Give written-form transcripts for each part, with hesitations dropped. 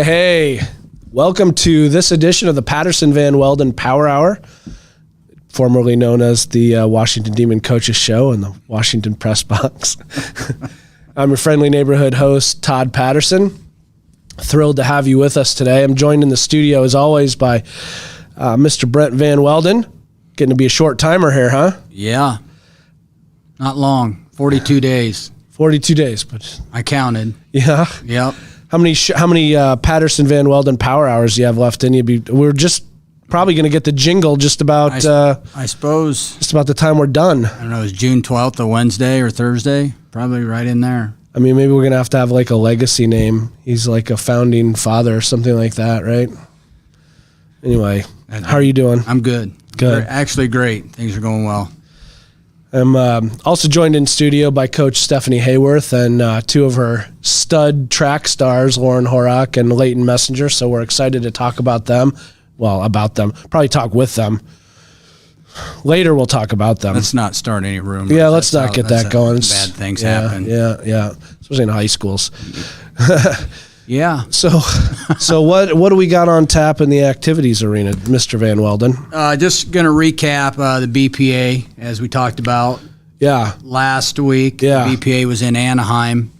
Hey, welcome to this edition of the Patterson Van Weldon Power Hour, formerly known as the Washington Demon Coaches Show and the Washington Press Box. I'm your friendly neighborhood host, Todd Patterson. Thrilled to have you with us today. I'm joined in the studio, as always, by Mr. Brent Van Weldon. Getting to be a short timer here, huh? Yeah. Not long. 42 days. 42 days, but I counted. Yeah. Yep. How many Patterson Van Weldon Power Hours do you have left in you? We're just probably going to get the jingle just about. I suppose just about the time we're done. I don't know. Is June 12th a Wednesday or Thursday? Probably right in there. I mean, maybe we're going to have like a legacy name. He's like a founding father or something like that, right? Anyway, how are you doing? I'm good. Good. Actually, great. Things are going well. I'm also joined in studio by Coach Stefanie Haworth and two of her stud track stars, Lauren Horak and Leighton Messenger. So we're excited to talk about them. Well, about them. Probably talk with them. Later we'll talk about them. Let's not start any rumors. Yeah, let's not get that going. Bad things happen. Yeah. Especially in high schools. Yeah. So what do we got on tap in the activities arena, Mr. Van Weldon? Just going to recap the BPA as we talked about. Yeah. Last week. Yeah. The BPA was in Anaheim.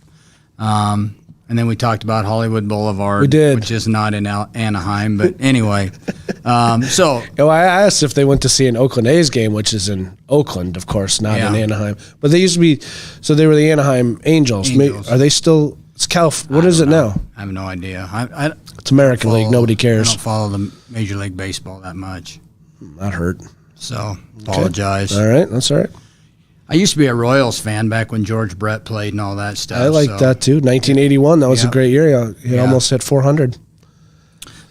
And then we talked about Hollywood Boulevard. We did. Which is not in Anaheim. But anyway. I asked if they went to see an Oakland A's game, which is in Oakland, of course, not in Anaheim. But they used to be, so they were the Anaheim Angels. Are they still... It's what is it now? I have no idea. It's American League. Nobody cares. I don't follow the Major League Baseball that much. That hurt. So, apologize. Okay. All right. That's all right. I used to be a Royals fan back when George Brett played and all that stuff. I like that too. 1981. That was a great year. He almost hit 400.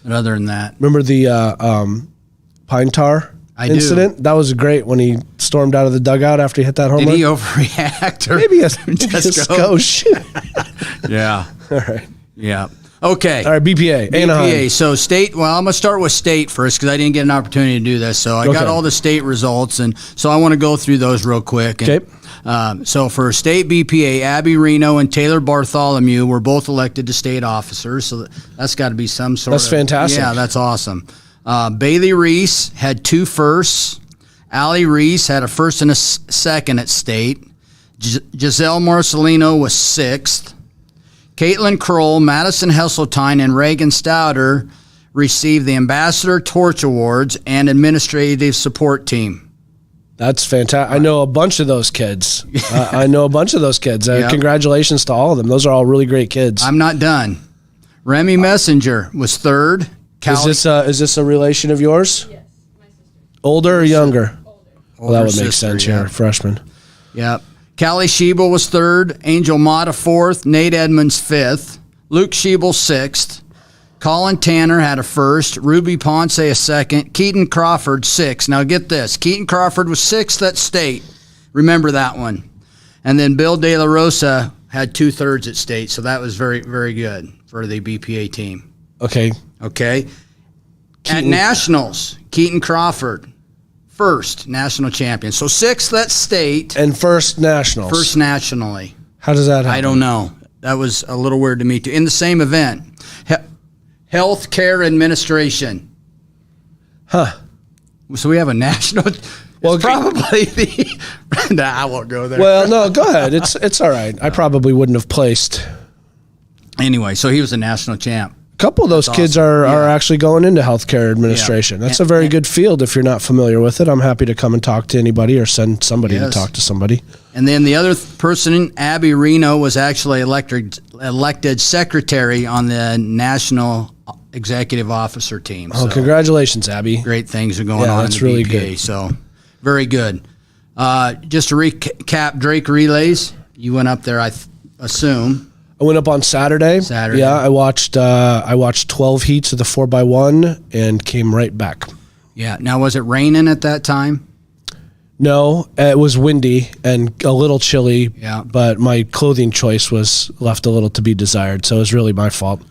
But other than that. Remember the Pine Tar incident? That was great when he stormed out of the dugout after he hit that home run. Did he overreact? Or maybe a skosh. Yeah. All right. Yeah. Okay. All right, BPA. Anaheim. So state, well, I'm going to start with state first because I didn't get an opportunity to do this. So I got all the state results, and so I want to go through those real quick. Okay. So for state BPA, Abby Reno and Taylor Bartholomew were both elected to state officers. So that's got to be some sort That's fantastic. Yeah, that's awesome. Bailey Reese had 2 firsts. Allie Reese had a first and a second at state. Giselle Marcelino was 6th. Caitlin Kroll, Madison Hesseltine, and Reagan Stouter received the Ambassador Torch Awards and Administrative Support Team. That's fantastic. I know a bunch of those kids. Congratulations to all of them. Those are all really great kids. I'm not done. Remy Messenger was 3rd. Is this a relation of yours? Yes, my sister. Older or younger? Older. Well, that would make sense here. Freshman. Yep. Callie Schiebel was 3rd. Angel Mata 4th. Nate Edmonds 5th. Luke Schiebel 6th. Colin Tanner had a 1st. Ruby Ponce a 2nd. Keaton Crawford 6th. Now get this. Keaton Crawford was 6th at state. Remember that one. And then Bill De La Rosa had 2/3 at state. So that was very, very good for the BPA team. Okay. At nationals, Keaton Crawford, 1st national champion. So 6th at state. And first nationals. First nationally. How does that happen? I don't know. That was a little weird to me too. In the same event, Health Care Administration. Huh. So we have a national. Well, probably the. Nah, I won't go there. Well, no, go ahead. It's all right. I probably wouldn't have placed. Anyway, so he was a national champ. A couple of those kids are actually going into healthcare administration. That's a very good field if you're not familiar with it. I'm happy to come and talk to anybody or send somebody to talk to somebody. And then the other person, Abby Reno, was actually elected secretary on the National Executive Officer team. Oh, congratulations, Abby. Great things are going on in the really BPA, good. So very good. Just to recap Drake Relays, you went up there, I assume. I went up on Saturday. Yeah, I watched 12 heats of the 4x1 and came right back. Yeah. Now, was it raining at that time? No, it was windy and a little chilly. Yeah. But my clothing choice was left a little to be desired, so it was really my fault.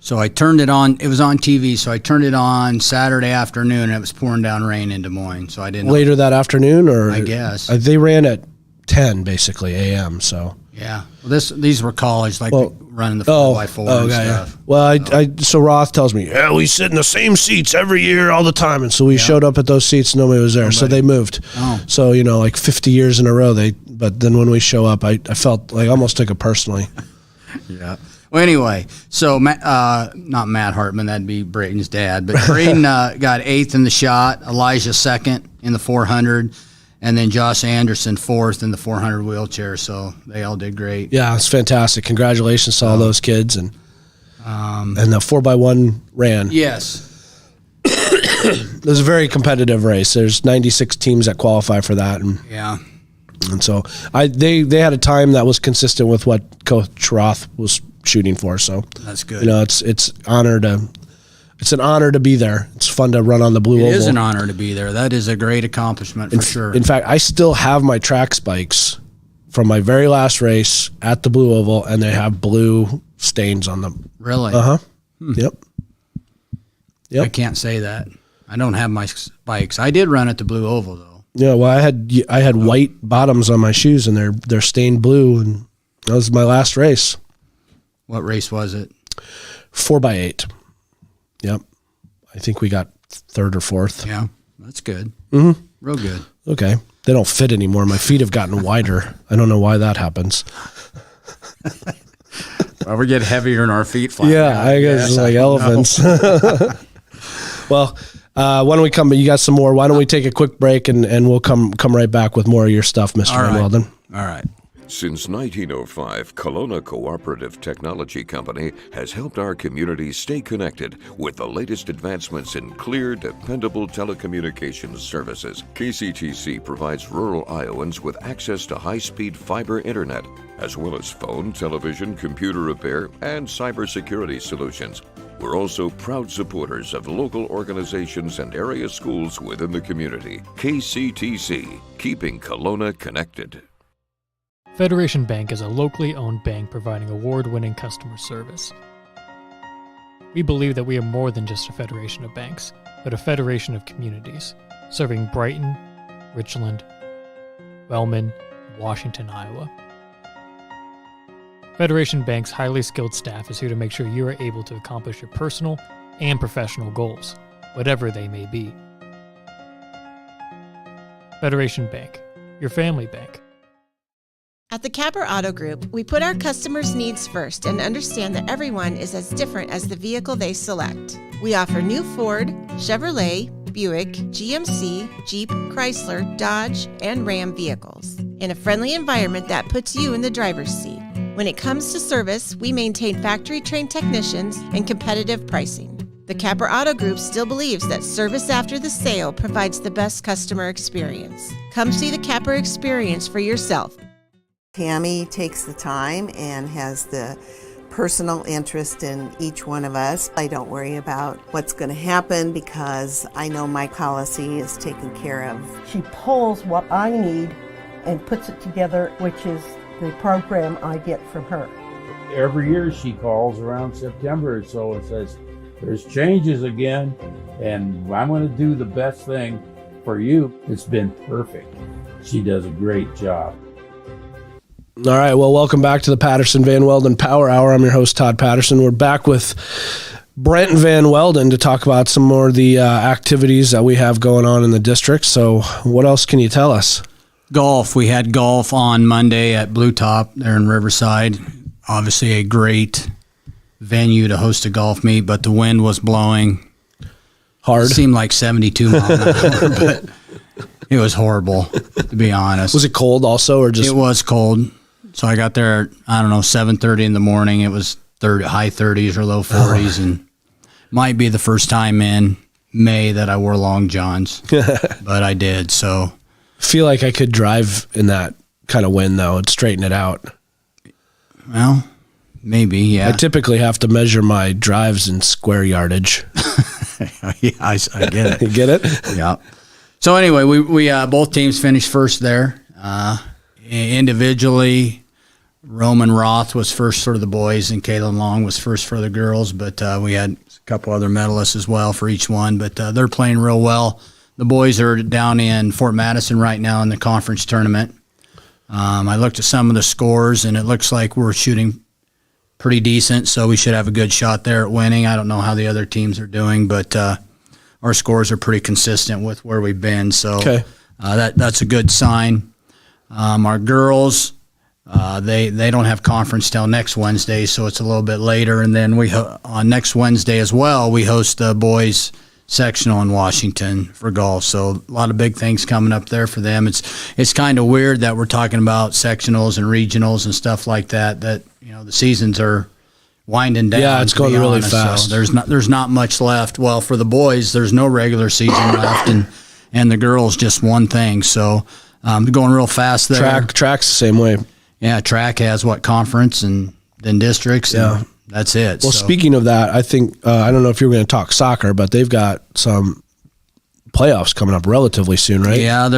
So I turned it on. It was on TV, so I turned it on Saturday afternoon, and it was pouring down rain in Des Moines. So I didn't. Later that afternoon, or I guess they ran at 10 basically a.m. So Yeah. Well, these were college, like running the 4x4 and stuff. Yeah. Well, so Roth tells me, yeah, we sit in the same seats every year all the time. And so we showed up at those seats, nobody was there. So they moved. Oh. So, like 50 years in a row, but then when we show up, I felt like I almost took it personally. Yeah. Well, anyway, so not Matt Hartman, that'd be Brayton's dad, but Brayton got 8th in the shot, Elijah 2nd in the 400, and then Josh Anderson 4th in the 400 wheelchair. So they all did great. Yeah, it's fantastic. Congratulations to all those kids, and the 4x1 ran. Yes. It was a very competitive race. There's 96 teams that qualify for that, and so they had a time that was consistent with what Coach Roth was shooting for. So that's good. It's an honor to be there. It's fun to run on the blue oval. It is an honor to be there. That is a great accomplishment for sure. In fact, I still have my track spikes from my very last race at the blue oval, and they have blue stains on them. Really? Yep. I can't say that. I don't have my spikes. I did run at the blue oval though. Yeah, well, I had white bottoms on my shoes, and they're stained blue, and that was my last race. What race was it? 4x8. Yep. I think we got 3rd or 4th. Yeah, that's good. Mm-hmm. Real good. Okay. They don't fit anymore. My feet have gotten wider. I don't know why that happens. Well, we get heavier in our feet. Yeah, I guess it's like elephants. Well, why don't we come? You got some more. Why don't we take a quick break and we'll come right back with more of your stuff, Mr. Van Weldon. All right. Since 1905, Kelowna Cooperative Technology Company has helped our community stay connected with the latest advancements in clear, dependable telecommunications services. KCTC provides rural Iowans with access to high-speed fiber internet, as well as phone, television, computer repair, and cybersecurity solutions. We're also proud supporters of local organizations and area schools within the community. KCTC, keeping Kelowna connected. Federation Bank is a locally owned bank providing award-winning customer service. We believe that we are more than just a federation of banks, but a federation of communities, serving Brighton, Richland, Wellman, and Washington, Iowa. Federation Bank's highly skilled staff is here to make sure you are able to accomplish your personal and professional goals, whatever they may be. Federation Bank, your family bank. At the Capper Auto Group, we put our customers' needs first and understand that everyone is as different as the vehicle they select. We offer new Ford, Chevrolet, Buick, GMC, Jeep, Chrysler, Dodge, and Ram vehicles in a friendly environment that puts you in the driver's seat. When it comes to service, we maintain factory-trained technicians and competitive pricing. The Capper Auto Group still believes that service after the sale provides the best customer experience. Come see the Capper experience for yourself. Tammy takes the time and has the personal interest in each one of us. I don't worry about what's going to happen because I know my policy is taken care of. She pulls what I need and puts it together, which is the program I get from her. Every year she calls around September or so and says, there's changes again, and I'm going to do the best thing for you. It's been perfect. She does a great job. All right, well, welcome back to the Patterson Van Weldon Power Hour. I'm your host, Todd Patterson. We're back with Brent Van Weldon to talk about some more of the activities that we have going on in the district. So what else can you tell us? Golf. We had golf on Monday at Blue Top there in Riverside. Obviously a great venue to host a golf meet, but the wind was blowing hard. It seemed like 72 miles an hour, but it was horrible, to be honest. Was it cold also, or just? It was cold. So I got there, 7:30 in the morning. It was high 30s or low 40s, and might be the first time in May that I wore long johns, but I did. So I feel like I could drive in that kind of wind, though, and straighten it out. Well, maybe, yeah. I typically have to measure my drives in square yardage. Yeah, I get it. You get it? Yeah. So anyway, we both teams finished first there. Individually, Roman Roth was first for the boys, and Kaylin Long was first for the girls. But we had a couple other medalists as well for each one. But they're playing real well. The boys are down in Fort Madison right now in the conference tournament. I looked at some of the scores, and it looks like we're shooting pretty decent, so we should have a good shot there at winning. I don't know how the other teams are doing, but our scores are pretty consistent with where we've been, so that's a good sign. Our girls, they don't have conference till next Wednesday, so it's a little bit later, and then on next Wednesday as well, we host the boys sectional in Washington for golf, so a lot of big things coming up there for them. It's kind of weird that we're talking about sectionals and regionals and stuff like that the seasons are winding down. Yeah, it's going really fast. So there's not much left. Well, for the boys, there's no regular season left, and the girls just one thing. So going real fast there. Track's the same way. Yeah, track has conference and then districts. And that's it. Well, speaking of that, I think I don't know if you were going to talk soccer, but they've got some playoffs coming up relatively soon, right? Yeah,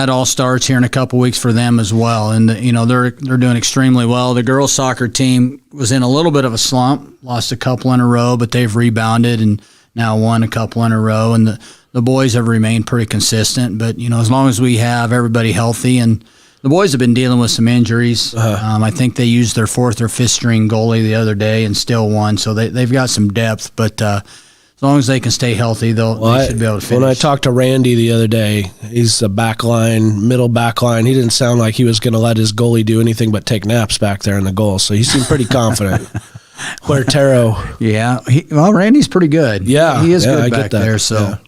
it all starts here in a couple weeks for them as well, and they're doing extremely well. The girls soccer team was in a little bit of a slump, lost a couple in a row, but they've rebounded and now won a couple in a row. And the boys have remained pretty consistent. But as long as we have everybody healthy, and the boys have been dealing with some injuries. I think they used their 4th or 5th string goalie the other day and still won, so they've got some depth, but as long as they can stay healthy, they should be able to finish. When I talked to Randy the other day, he's a middle back line. He didn't sound like he was going to let his goalie do anything but take naps back there in the goal, so he seemed pretty confident. Huertero. Yeah. Randy's pretty good. Yeah. He is good back there. So,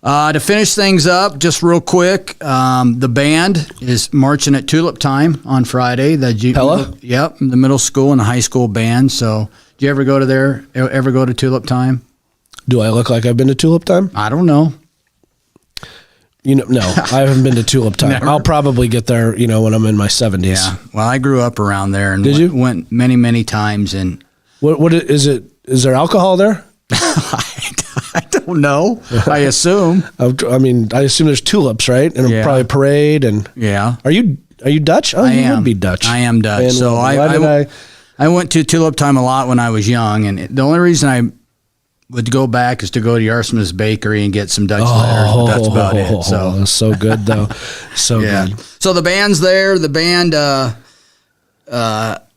to finish things up, just real quick, the band is marching at Tulip Time on Friday. Pella? Yep, the middle school and the high school band. So, do you ever go to Tulip Time? Do I look like I've been to Tulip Time? I don't know. No, I haven't been to Tulip Time. Never. I'll probably get there, when I'm in my 70s. Yeah. Well, I grew up around there and went many, many times. And what is it? Is there alcohol there? I don't know. I assume. I assume there's tulips, right? And probably a parade. And are you Dutch? Oh, you would be Dutch. I am Dutch. And so I went to Tulip Time a lot when I was young, and the only reason I would go back is to go to Jarsma's Bakery and get some Dutch letters, but that's about it. So that's so good, though. So good. So the band's there. The band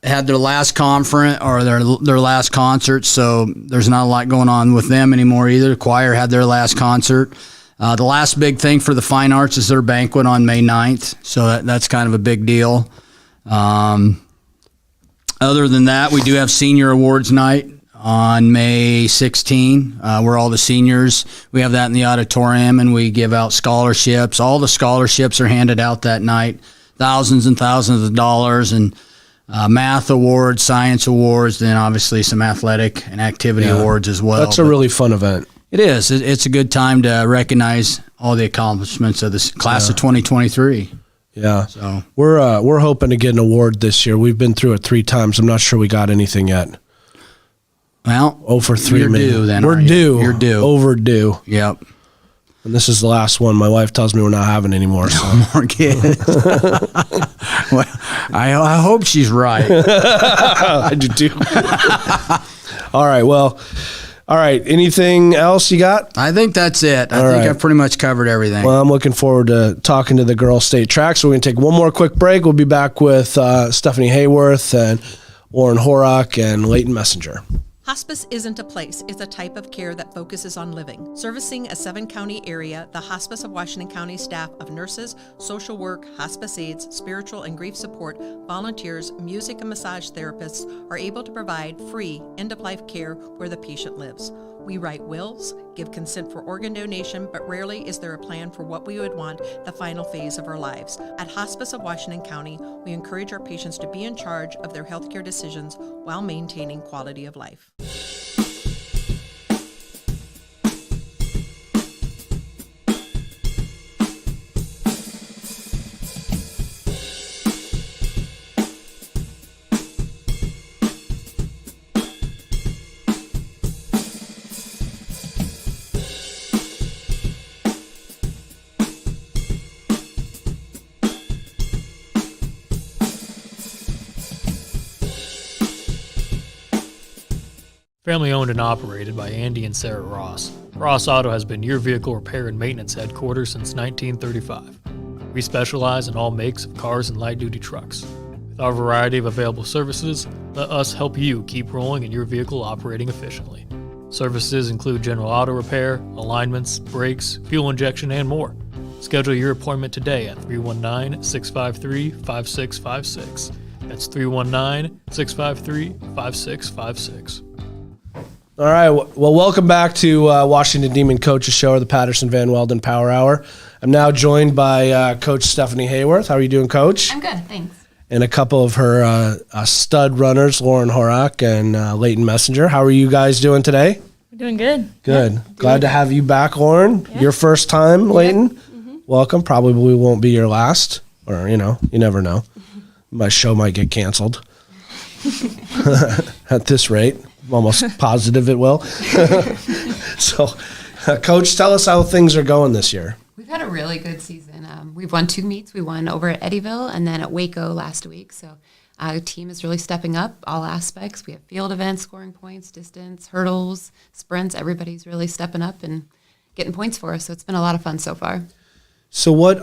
had their last conference or their last concert, so there's not a lot going on with them anymore either. The choir had their last concert. The last big thing for the Fine Arts is their banquet on May 9th, so that's kind of a big deal. Other than that, we do have Senior Awards Night on May 16, where all the seniors, we have that in the auditorium, and we give out scholarships. All the scholarships are handed out that night, thousands and thousands of dollars, and math awards, science awards, then obviously some athletic and activity awards as well. That's a really fun event. It is. It's a good time to recognize all the accomplishments of this class of 2023. Yeah. So we're hoping to get an award this year. We've been through it 3 times. I'm not sure we got anything yet. Well, for 3 you're million. due then. We're due. You're due. Overdue. Yep. And this is the last one. My wife tells me we're not having any more. So. No more kids. Well, I hope she's right. I do too. All right. Well, all right. Anything else you got? I think that's it. I think I've pretty much covered everything. Well, I'm looking forward to talking to the girls' state track. So we're going to take one more quick break. We'll be back with Stefanie Haworth and Warren Horak and Leighton Messenger. Hospice isn't a place, it's a type of care that focuses on living. Servicing a 7-county area, the Hospice of Washington County staff of nurses, social work, hospice aides, spiritual and grief support, volunteers, music and massage therapists are able to provide free end-of-life care where the patient lives. We write wills, give consent for organ donation, but rarely is there a plan for what we would want the final phase of our lives. At Hospice of Washington County, we encourage our patients to be in charge of their healthcare decisions while maintaining quality of life. Family owned and operated by Andy and Sarah Ross. Ross Auto has been your vehicle repair and maintenance headquarters since 1935. We specialize in all makes of cars and light-duty trucks. With our variety of available services, let us help you keep rolling and your vehicle operating efficiently. Services include general auto repair, alignments, brakes, fuel injection, and more. Schedule your appointment today at 319-653-5656. That's 319-653-5656. All right. Well, welcome back to Washington Demon Coaches Show, or the Patterson Van Weldon Power Hour. I'm now joined by Coach Stefanie Haworth. How are you doing, Coach? I'm good, thanks. And a couple of her stud runners, Lauren Horak and Leighton Messenger. How are you guys doing today? We're doing good. Good. Yeah, Glad to have you back, Lauren. Yeah. Your first time, Leighton. Mm-hmm. Welcome. Probably won't be your last, or, you never know. My show might get canceled at this rate. I'm almost positive it will. So, Coach, tell us how things are going this year. We've had a really good season. We've won 2 meets. We won over at Eddyville and then at Waco last week. So our team is really stepping up all aspects. We have field events, scoring points, distance, hurdles, sprints. Everybody's really stepping up and getting points for us. So it's been a lot of fun so far. So what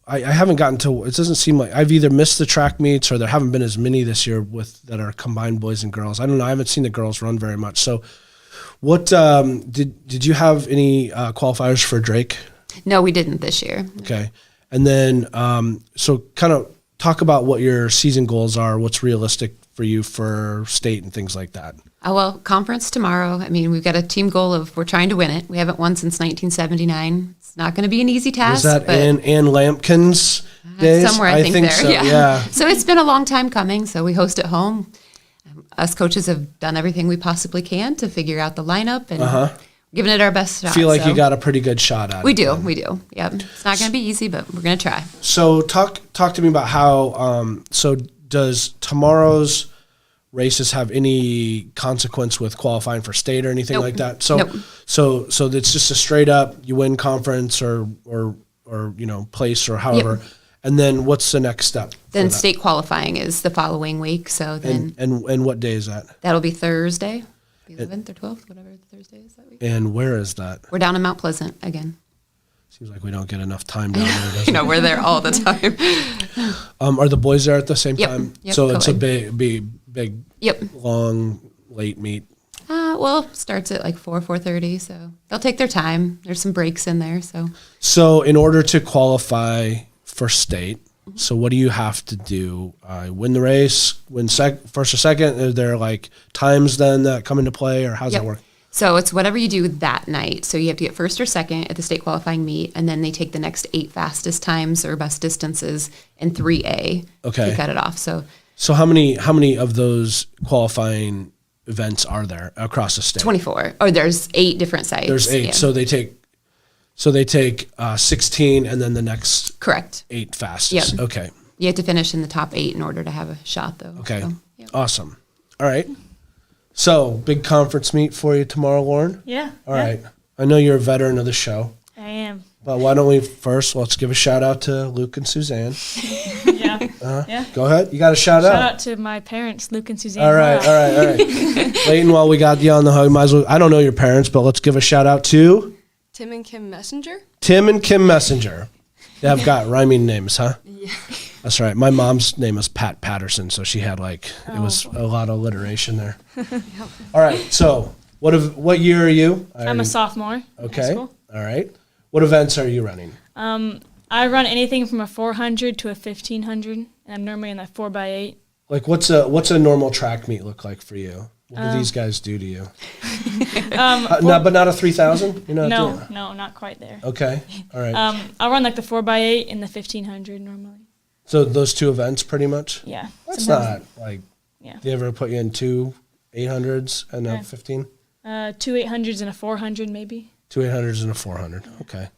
I haven't gotten to, it doesn't seem like I've either missed the track meets or there haven't been as many this year that are combined boys and girls. I don't know. I haven't seen the girls run very much. So what, did you have any qualifiers for Drake? No, we didn't this year. Okay. And then, so kind of talk about what your season goals are, what's realistic for you for state and things like that. Well, conference tomorrow. I mean, we've got a team goal of we're trying to win it. We haven't won since 1979. It's not going to be an easy task. Was that Ann Lampkin's days? Somewhere, I think there. So, yeah. So it's been a long time coming. So we host at home. Us coaches have done everything we possibly can to figure out the lineup and giving it our best shot. I feel like you got a pretty good shot at it. We do. Yeah. It's not going to be easy, but we're going to try. So talk to me about how, so does tomorrow's races have any consequence with qualifying for state or anything like that? So, so it's just a straight up, you win conference or place or however. Yep. And then what's the next step? Then state qualifying is the following week. So then. And what day is that? That'll be Thursday, the 11th or 12th, whatever the Thursday is that week. And where is that? We're down in Mount Pleasant again. Seems like we don't get enough time down there, does it? We're there all the time. Are the boys there at the same time? Yep, so it's a big, long, late meet. Well, starts at like 4:30, so they'll take their time. There's some breaks in there, So in order to qualify for state, so what do you have to do? Win the race, win first or second? Are there like times then that come into play, or how's that work? So it's whatever you do that night. So you have to get first or second at the state qualifying meet, and then they take the next 8 fastest times or best distances in 3A to cut it off. So how many of those qualifying events are there across the state? 24. Or there's 8 different sites. There's 8. Yeah. So they take 16 and then the next 8 fastest. Yep. Okay. You have to finish in the top 8 in order to have a shot, though. Okay. So, Awesome. All right. So big conference meet for you tomorrow, Lauren? Yeah. All right. I know you're a veteran of the show. I am. But why don't we let's give a shout out to Luke and Suzanne. Yeah. Go ahead. You got a shout out. Shout out to my parents, Luke and Suzanne. All right. Leighton, while we got you on the hook, might as well, I don't know your parents, but let's give a shout out to Tim and Kim Messenger. Tim and Kim Messenger. They have got rhyming names, huh? Yeah. That's right. My mom's name was Pat Patterson, so she had it was a lot of alliteration there. Yep. All right. So what year are you? I'm a sophomore. Okay. In high school. All right. What events are you running? I run anything from a 400 to a 1500, and I'm normally in that 4x8. Like what's a normal track meet look like for you? What do these guys do to you? But not a 3,000? No, not quite there. Okay. All right. I'll run like the 4x8 and the 1500 normally. So those 2 events pretty much? Yeah. That's not like, they ever put you in 2 800s and a 15? 2 800s and a 400 maybe. 2 800s and a 400. Okay.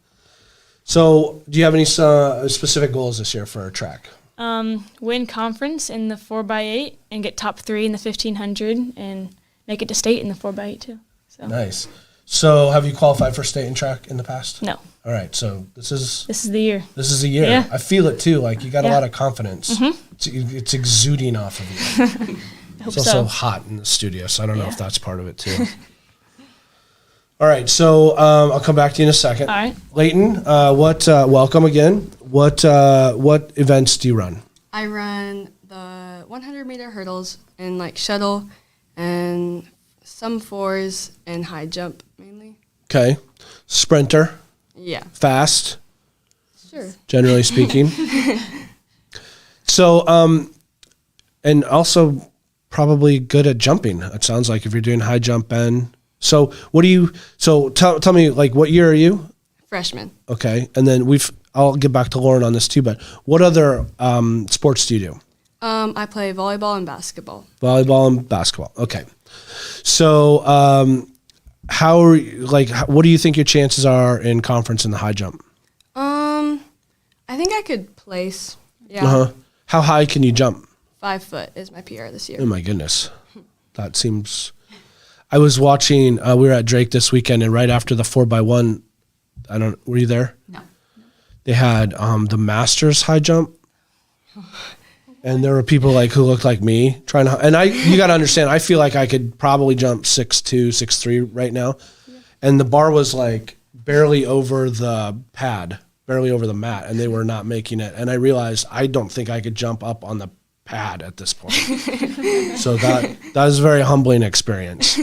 So do you have any specific goals this year for a track? Win conference in the 4x8 and get top 3 in the 1500 and make it to state in the 4x8 too. So. Nice. So have you qualified for state and track in the past? No. All right. So this is the year. This is the year. Yeah. I feel it too. Like you got a lot of confidence. Mm-hmm. It's exuding off of you. It's also hot in the studio, so I don't know if that's part of it too. All right, so I'll come back to you in a second. All right. Leighton, welcome again. What events do you run? I run the 100-meter hurdles and like shuttle and some 4s and high jump mainly. Okay. Sprinter. Yeah. Fast. Sure. Generally speaking. So, and also probably good at jumping. It sounds like if you're doing high jump, Ben. So tell me, like, what year are you? Freshman. Okay. And then I'll get back to Lauren on this too, but what other sports do you do? I play volleyball and basketball. Volleyball and basketball. Okay. So, what do you think your chances are in conference in the high jump? I think I could place. Yeah. Uh-huh. How high can you jump? 5 foot is my PR this year. Oh my goodness. That seems, I was watching, we were at Drake this weekend, and right after the 4x1, were you there? No. They had the Masters high jump. And there were people who looked like me trying to, and you got to understand, I feel like I could probably jump 6'2", 6'3" right now. Yeah. And the bar was barely over the pad, barely over the mat, and they were not making it. And I realized I don't think I could jump up on the pad at this point. So that was a very humbling experience.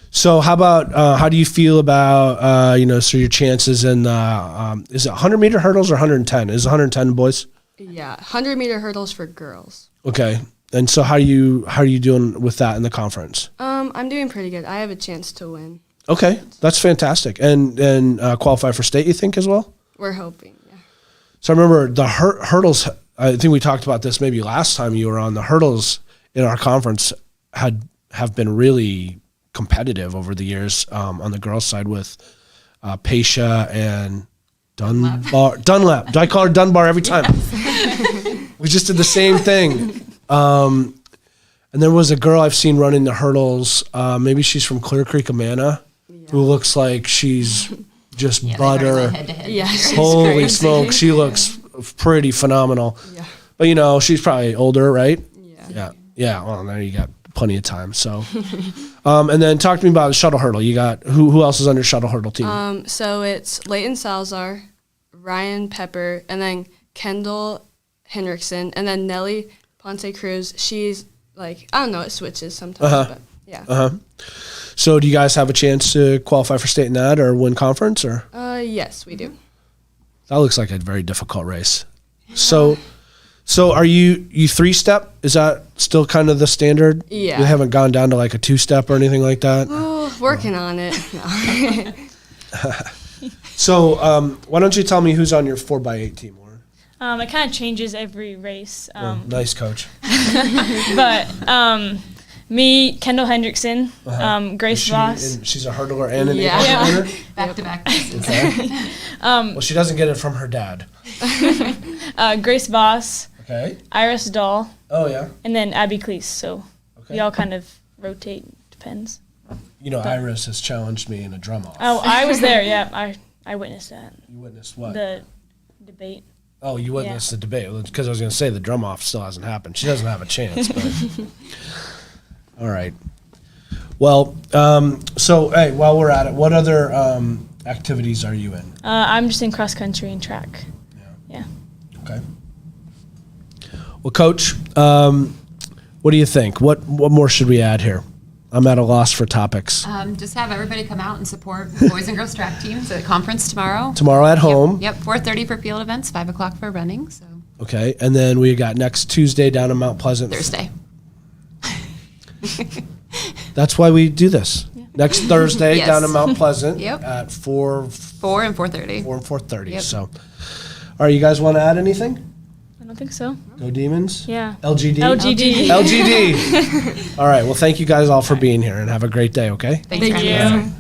So how about, how do you feel about, so your chances in, is it 100-meter hurdles or 110? Is it 110 boys? Yeah, 100-meter hurdles for girls. Okay. And so how are you doing with that in the conference? I'm doing pretty good. I have a chance to win. Okay, that's fantastic. And qualify for state, you think, as well? We're hoping, yeah. So I remember the hurdles, I think we talked about this maybe last time you were on, the hurdles in our conference have been really competitive over the years on the girls' side with Paisha and Dunlap. Do I call her Dunbar every time? Yes. We just did the same thing. And there was a girl I've seen running the hurdles. Maybe she's from Clear Creek, Amana, who looks like she's just butter. Yeah, holy smoke, she looks pretty phenomenal. Yeah. But she's probably older, right? Yeah. Well, now you got plenty of time. So, and then talk to me about the shuttle hurdle. You got who else is on your shuttle hurdle team? So it's Leighton Salazar, Ryan Pepper, and then Kendall Henriksen, and then Nelly Ponce Cruz. She's I don't know, it switches sometimes, but yeah. So do you guys have a chance to qualify for state in that or win conference or? Yes, we do. That looks like a very difficult race. So are you 3-step? Is that still kind of the standard? Yeah. You haven't gone down to a 2-step or anything like that? Oh, working on it. No. So why don't you tell me who's on your 4x8 team, Lauren? It kind of changes every race. Nice coach. But me, Kendall Hendrickson, Grace Voss. She's a hurdler and an 800 runner? Back-to-back. Okay. Well, she doesn't get it from her dad. Grace Voss. Okay. Iris Dahl. Oh, yeah. And then Abby Cleese. So we all kind of rotate. Depends. Iris has challenged me in a drum off. Oh, I was there. Yeah, I witnessed that. You witnessed what? The debate. Oh, you witnessed the debate. Because I was going to say the drum off still hasn't happened. She doesn't have a chance. But all right. Well, so hey, while we're at it, what other activities are you in? I'm just in cross country and track. Yeah. Okay. Well, Coach, what do you think? What more should we add here? I'm at a loss for topics. Just have everybody come out and support boys and girls track teams at conference tomorrow. Tomorrow at home. Yep. 4:30 for field events, 5 o'clock for running. So. Okay, and then we got next Tuesday down in Mount Pleasant. Thursday. That's why we do this. Yeah. Next Thursday down in Mount Pleasant at 4 and 4:30. 4 and 4:30. Yep. So, all right, you guys want to add anything? I don't think so. Go Demons? Yeah. LGD? LGD. All right, well, thank you guys all for being here, and have a great day, okay? Thank you.